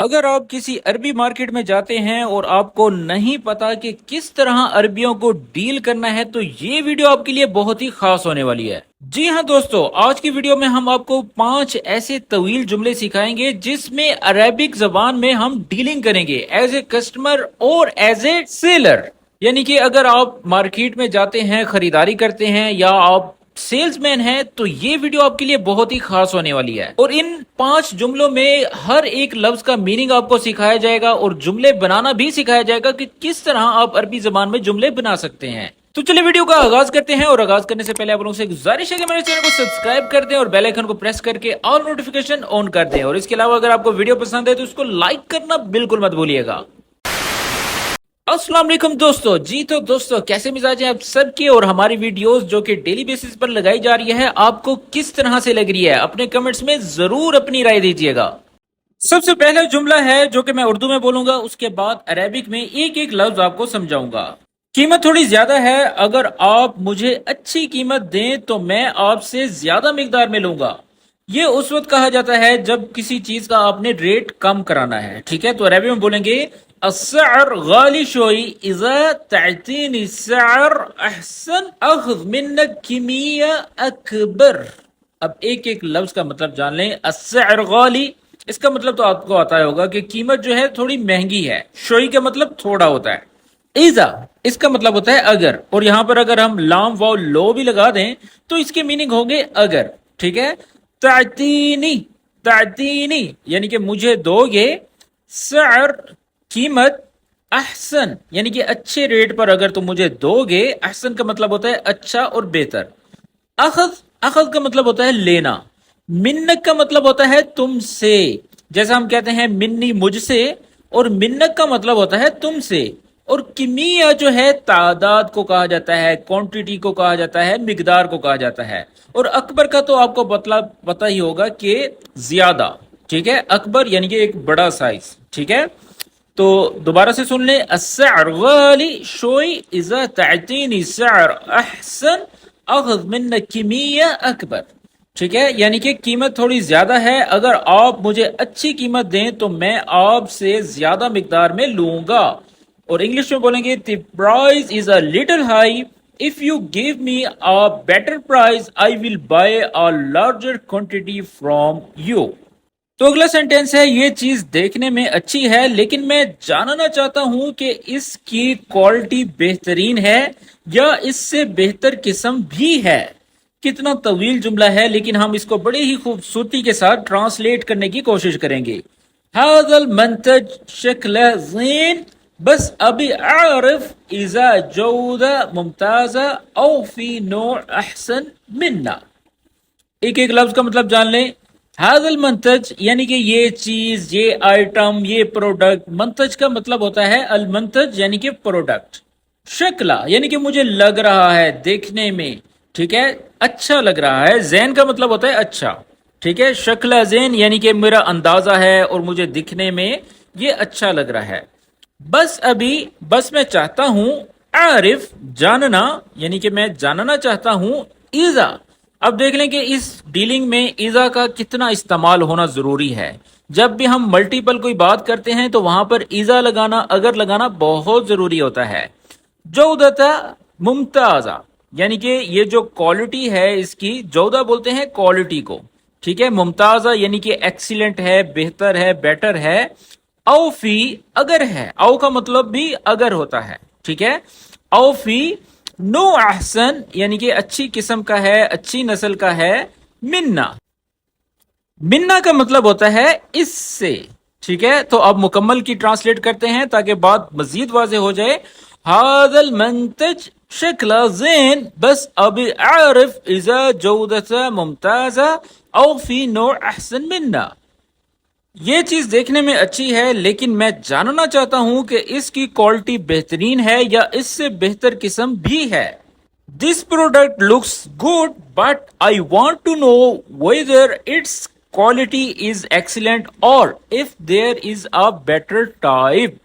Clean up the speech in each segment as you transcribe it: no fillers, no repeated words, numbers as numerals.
اگر آپ کسی عربی مارکیٹ میں جاتے ہیں اور آپ کو نہیں پتا کہ کس طرح عربیوں کو ڈیل کرنا ہے تو یہ ویڈیو آپ کے لیے بہت ہی خاص ہونے والی ہے۔ جی ہاں دوستو، آج کی ویڈیو میں ہم آپ کو 5 ایسے طویل جملے سکھائیں گے جس میں عربک زبان میں ہم ڈیلنگ کریں گے ایز اے کسٹمر اور ایز اے سیلر۔ یعنی کہ اگر آپ مارکیٹ میں جاتے ہیں، خریداری کرتے ہیں یا آپ سیلز مین ہے تو یہ ویڈیو آپ کے لیے بہت ہی خاص ہونے والی ہے، اور ان 5 جملوں میں ہر ایک لفظ کا میننگ آپ کو سکھایا جائے گا اور جملے بنانا بھی سکھایا جائے گا کہ کس طرح آپ عربی زبان میں جملے بنا سکتے ہیں۔ تو چلے ویڈیو کا آغاز کرتے ہیں، اور آغاز کرنے سے پہلے آپ لوگوں سے گزارش ہے کہ میرے چینل کو سبسکرائب کر دیں اور بیل آئیکن کو پریس کر کے آل نوٹیفیکیشن آن کر دیں، اور اس کے علاوہ اگر آپ کو ویڈیو پسند ہے تو اس کو لائک کرنا بالکل مت بھولیے گا۔ السلام علیکم دوستو، جی تو دوستو کیسے مزاج ہیں آپ سب کے، اور ہماری ویڈیوز جو کہ ڈیلی بیسس پر لگائی جا رہی ہے آپ کو کس طرح سے لگ رہی ہے، اپنے کمنٹس میں ضرور اپنی رائے دیجیے گا۔ سب سے پہلا جملہ ہے جو کہ میں اردو میں بولوں گا، اس کے بعد عربک میں ایک ایک لفظ آپ کو سمجھاؤں گا۔ قیمت تھوڑی زیادہ ہے، اگر آپ مجھے اچھی قیمت دیں تو میں آپ سے زیادہ مقدار میں لوں گا۔ یہ اس وقت کہا جاتا ہے جب کسی چیز کا آپ نے ریٹ کم کرانا ہے، ٹھیک ہے؟ تو عربی میں بولیں گے السعر غالی شوئی اذا تعطینی السعر احسن اخذ منک کمیہ اکبر۔ اب ایک ایک لفظ کا مطلب جان لیں۔ السعر غالی، اس کا مطلب تو آپ کو آتا ہوگا کہ قیمت جو ہے تھوڑی مہنگی ہے۔ شوئی کا مطلب تھوڑا ہوتا ہے۔ ایزا، اس کا مطلب ہوتا ہے اگر، اور یہاں پر اگر ہم لام واو لو بھی لگا دیں تو اس کے میننگ ہوں گے اگر، ٹھیک ہے؟ تعطینی، تعطینی یعنی کہ مجھے دو گے، سعر قیمت، احسن یعنی کہ اچھے ریٹ پر اگر تم مجھے دو گے، احسن کا مطلب ہوتا ہے اچھا اور بہتر۔ اخذ، اخذ کا مطلب ہوتا ہے لینا۔ منک کا مطلب ہوتا ہے تم سے، جیسا ہم کہتے ہیں منی مجھ سے، اور منک کا مطلب ہوتا ہے تم سے۔ اور کمیہ جو ہے تعداد کو کہا جاتا ہے، کوانٹیٹی کو کہا جاتا ہے، مقدار کو کہا جاتا ہے۔ اور اکبر کا تو آپ کو پتہ ہی ہوگا کہ زیادہ، ٹھیک ہے؟ اکبر یعنی کہ ایک بڑا سائز، ٹھیک ہے؟ تو دوبارہ سے سن لیں، السعر غالی شوئی اذا تعطینی سعر احسن اخذ منک کمیہ اکبر، ٹھیک ہے؟ یعنی کہ قیمت تھوڑی زیادہ ہے، اگر آپ مجھے اچھی قیمت دیں تو میں آپ سے زیادہ مقدار میں لوں گا۔ اور انگلش میں بولیں گے the price is a little high, if you give me a better price I will buy a larger quantity from you۔ تو اگلا سینٹینس ہے، یہ چیز دیکھنے میں اچھی ہے لیکن میں جاننا چاہتا ہوں کہ اس کی کوالٹی بہترین ہے یا اس سے بہتر قسم بھی ہے۔ کتنا طویل جملہ ہے لیکن ہم اس کو بڑے ہی خوبصورتی کے ساتھ ٹرانسلیٹ کرنے کی کوشش کریں گے۔ هذا المنتج شکلہ زین بس ابھی اعرف اذا جودہ ممتازہ او فی نوع احسن منا۔ ایک ایک لفظ کا مطلب جان لیں۔ هذا المنتج یعنی کہ یہ چیز، یہ آئٹم، یہ پروڈکٹ۔ منتج کا مطلب ہوتا ہے المنتج یعنی کہ پروڈکٹ۔ شکلہ یعنی کہ مجھے لگ رہا ہے، دیکھنے میں، ٹھیک ہے؟ اچھا لگ رہا ہے۔ زین کا مطلب ہوتا ہے اچھا، ٹھیک ہے؟ شکلہ زین یعنی کہ میرا اندازہ ہے اور مجھے دکھنے میں یہ اچھا لگ رہا ہے۔ بس ابھی، بس میں چاہتا ہوں، عارف جاننا یعنی کہ میں جاننا چاہتا ہوں، ایزا۔ اب دیکھ لیں کہ اس ڈیلنگ میں ایزا کا کتنا استعمال ہونا ضروری ہے۔ جب بھی ہم ملٹیپل کوئی بات کرتے ہیں تو وہاں پر ایزا لگانا، اگر لگانا بہت ضروری ہوتا ہے۔ جودتا ممتازہ یعنی کہ یہ جو کوالٹی ہے اس کی، جودہ بولتے ہیں کوالٹی کو، ٹھیک ہے؟ ممتازہ یعنی کہ ایکسیلنٹ ہے، بہتر ہے، بیٹر ہے۔ او فی اگر ہے، او کا مطلب بھی اگر ہوتا ہے، ٹھیک ہے؟ او فی نو احسن یعنی کہ اچھی قسم کا ہے، اچھی نسل کا ہے، منا، منا کا مطلب ہوتا ہے اس سے، ٹھیک ہے؟ تو اب مکمل کی ٹرانسلیٹ کرتے ہیں تاکہ بات مزید واضح ہو جائے۔ هذا المنتج شکل زین بس ابھی اعرف اذا جودت ممتازہ او فی نوع احسن منا۔ یہ چیز دیکھنے میں اچھی ہے لیکن میں جاننا چاہتا ہوں کہ اس کی کوالٹی بہترین ہے یا اس سے بہتر قسم بھی ہے۔ This product looks good but I want to know whether its quality is excellent or if there is a better type۔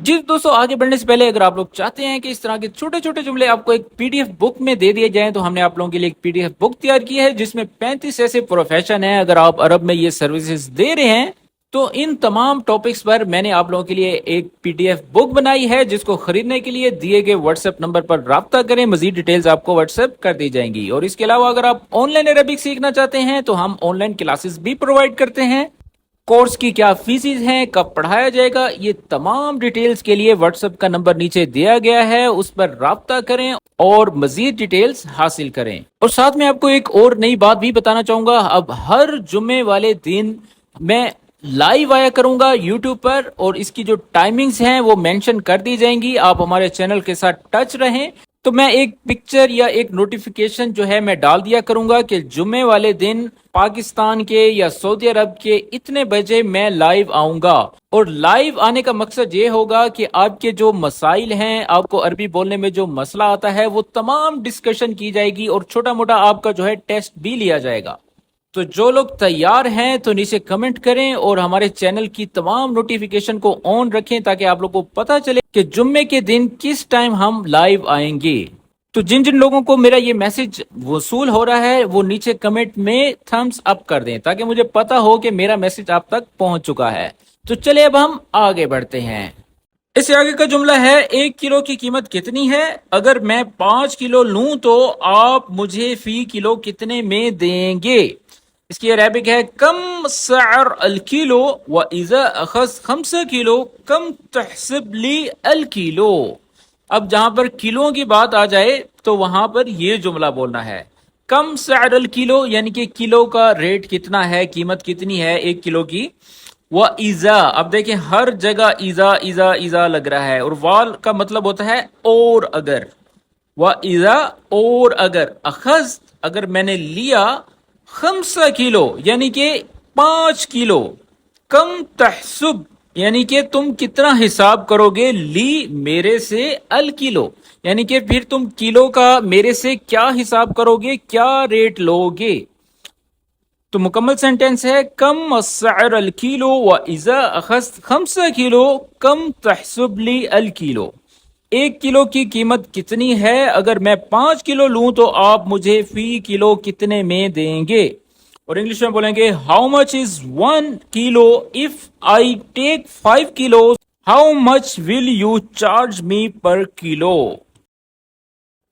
جی دوستو، آگے بڑھنے سے پہلے اگر آپ لوگ چاہتے ہیں کہ اس طرح کے چھوٹے چھوٹے جملے آپ کو ایک پی ڈی ایف بک میں دے دیے جائیں تو ہم نے آپ لوگوں کے لیے ایک پی ڈی ایف بک تیار کی ہے جس میں 35 ایسے پروفیشن ہیں۔ اگر آپ عرب میں یہ سروسز دے رہے ہیں تو ان تمام ٹاپکس پر میں نے آپ لوگوں کے لیے ایک PDF بک بنائی ہے، جس کو خریدنے کے لیے دیے گئے واٹس ایپ نمبر پر رابطہ کریں، مزید ڈیٹیلز آپ کو واٹس ایپ کر دی جائیں گی۔ اور اس کے علاوہ اگر آپ آن لائن عربک سیکھنا چاہتے ہیں تو ہم آن لائن کلاسز بھی پرووائڈ کرتے ہیں۔ کورس کی کیا فیسز ہیں، کب پڑھایا جائے گا، یہ تمام ڈیٹیلز کے لیے واٹس ایپ کا نمبر نیچے دیا گیا ہے، اس پر رابطہ کریں اور مزید ڈیٹیلز حاصل کریں۔ اور ساتھ میں آپ کو ایک اور نئی بات بھی بتانا چاہوں گا، اب ہر جمعے والے دن میں لائیو آیا کروں گا یوٹیوب پر، اور اس کی جو ٹائمنگز ہیں وہ مینشن کر دی جائیں گی۔ آپ ہمارے چینل کے ساتھ ٹچ رہیں تو میں ایک پکچر یا ایک نوٹیفیکیشن جو ہے میں ڈال دیا کروں گا کہ جمعے والے دن پاکستان کے یا سعودی عرب کے اتنے بجے میں لائیو آؤں گا۔ اور لائیو آنے کا مقصد یہ ہوگا کہ آپ کے جو مسائل ہیں، آپ کو عربی بولنے میں جو مسئلہ آتا ہے، وہ تمام ڈسکشن کی جائے گی اور چھوٹا موٹا آپ کا جو ہے ٹیسٹ بھی لیا جائے گا۔ تو جو لوگ تیار ہیں تو نیچے کمنٹ کریں اور ہمارے چینل کی تمام نوٹیفیکیشن کو آن رکھیں تاکہ آپ لوگوں کو پتا چلے کہ جمعے کے دن کس ٹائم ہم لائیو آئیں گے۔ تو جن جن لوگوں کو میرا یہ میسج وصول ہو رہا ہے وہ نیچے کمنٹ میں تھمز اپ کر دیں تاکہ مجھے پتا ہو کہ میرا میسج آپ تک پہنچ چکا ہے۔ تو چلے اب ہم آگے بڑھتے ہیں۔ اس سے آگے کا جملہ ہے 1 کلو کی قیمت کتنی ہے؟ اگر میں 5 کلو لوں تو آپ مجھے فی کلو کتنے میں دیں گے؟ اس کی عربک ہے کم سعر الکیلو واذا اخذ 5 کلو کم تحسب لی الکیلو۔ اب جہاں پر کلو کی بات آ جائے تو وہاں پر یہ جملہ بولنا ہے، کم سعر الکیلو یعنی کہ کلو کا ریٹ کتنا ہے، قیمت کتنی ہے 1 کلو کی۔ وَإِذَا، اب دیکھیں ہر جگہ ایزا لگ رہا ہے، اور وال کا مطلب ہوتا ہے اور اگر۔ وَإِذَا، اور اگر، اخذ، اگر میں نے لیا، 5 کلو یعنی کہ 5 کلو، کم تحسب یعنی کہ تم کتنا حساب کرو گے، لی میرے سے، الکلو یعنی کہ پھر تم کلو کا میرے سے کیا حساب کرو گے، کیا ریٹ لو گے۔ تو مکمل سینٹینس ہے کم السعر الکیلو واذا اخذت 5 کلو کم تحسب لی الکیلو۔ 1 کلو کی قیمت کتنی ہے، اگر میں 5 کلو لوں تو آپ مجھے فی کلو کتنے میں دیں گے۔ اور انگلش میں بولیں گے how much is 1 kilo if I take 5 kilo, how much will you charge me per kilo.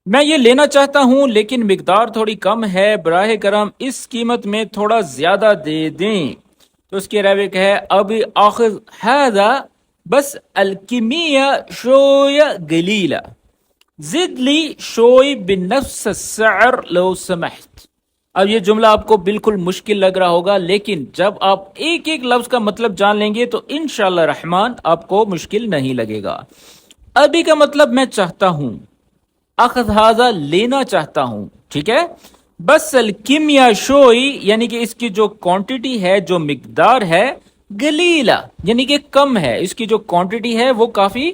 میں یہ لینا چاہتا ہوں لیکن مقدار تھوڑی کم ہے، براہ کرم اس قیمت میں تھوڑا زیادہ دے دیں۔ تو اس کی عربک ہے اب آخذ هذا بس الکمیہ شویہ قلیلہ زد لی شوی بنفس السعر لو سمحت۔ اب یہ جملہ آپ کو بالکل مشکل لگ رہا ہوگا، لیکن جب آپ ایک ایک لفظ کا مطلب جان لیں گے تو انشاءاللہ رحمان آپ کو مشکل نہیں لگے گا۔ ابھی کا مطلب میں چاہتا ہوں، اخذ ہذا لینا چاہتا ہوں، ٹھیک ہے۔ بس الکیمیا شوئی یعنی کہ اس کی جو کوانٹٹی ہے، جو مقدار ہے، گلیلہ یعنی کہ کم ہے، اس کی جو کوانٹٹی ہے وہ کافی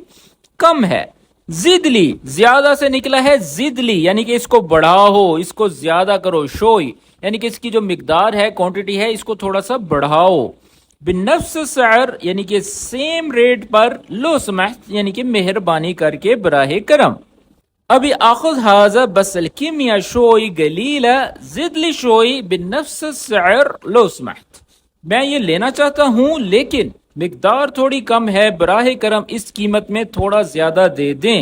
کم ہے۔ زدلی زیادہ سے نکلا ہے، زدلی یعنی کہ اس کو بڑھاؤ، اس کو زیادہ کرو، شوئی یعنی کہ اس کی جو مقدار ہے، کوانٹٹی ہے، اس کو تھوڑا سا بڑھاؤ۔ بنفس سعر یعنی کہ سیم ریٹ پر، لو سمحت یعنی کہ مہربانی کر کے، براہ کرم۔ ابھی آخذ هذا بس الکیمیا شوئی گلیلہ زد لی شوئی بنفس السعر لو سمحت۔ میں یہ لینا چاہتا ہوں لیکن مقدار تھوڑی کم ہے، براہ کرم اس قیمت میں تھوڑا زیادہ دے دیں۔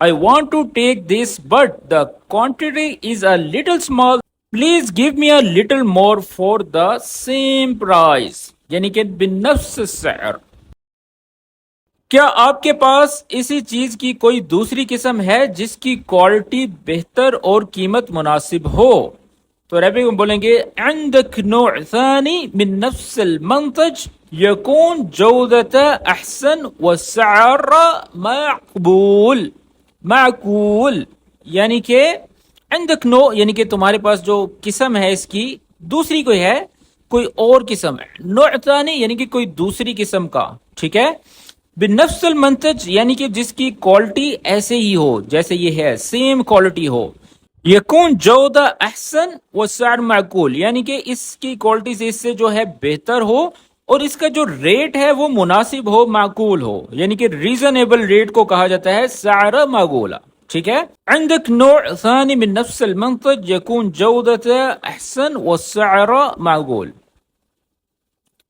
I want to take this but the quantity is a little small. Please give me a little more for the same price. یعنی کہ بنفس السعر۔ کیا آپ کے پاس اسی چیز کی کوئی دوسری قسم ہے جس کی کوالٹی بہتر اور قیمت مناسب ہو؟ تو عربی میں بولیں گے عندك نوع ثاني من نفس المنتج يكون جودته احسن والسعر معقول۔ معقول یعنی کہ عندك نوع یعنی کہ تمہارے پاس جو قسم ہے اس کی دوسری کوئی ہے، کوئی اور قسم ہے۔ نوع ثانی یعنی کہ کوئی دوسری قسم کا، ٹھیک ہے۔ بنفس المنتج یعنی کہ جس کی کوالٹی ایسے ہی ہو جیسے یہ ہے، سیم کوالٹی ہو۔ یکون جودہ احسن والسعر معقول یعنی کہ اس کی کوالٹی سے اس سے جو ہے بہتر ہو اور اس کا جو ریٹ ہے وہ مناسب ہو، معقول ہو، یعنی کہ ریزنیبل ریٹ کو کہا جاتا ہے سعر معقولا، ٹھیک ہے۔ عندك نوع ثاني من نفس المنتج يكون جودة احسن والسعر معقول۔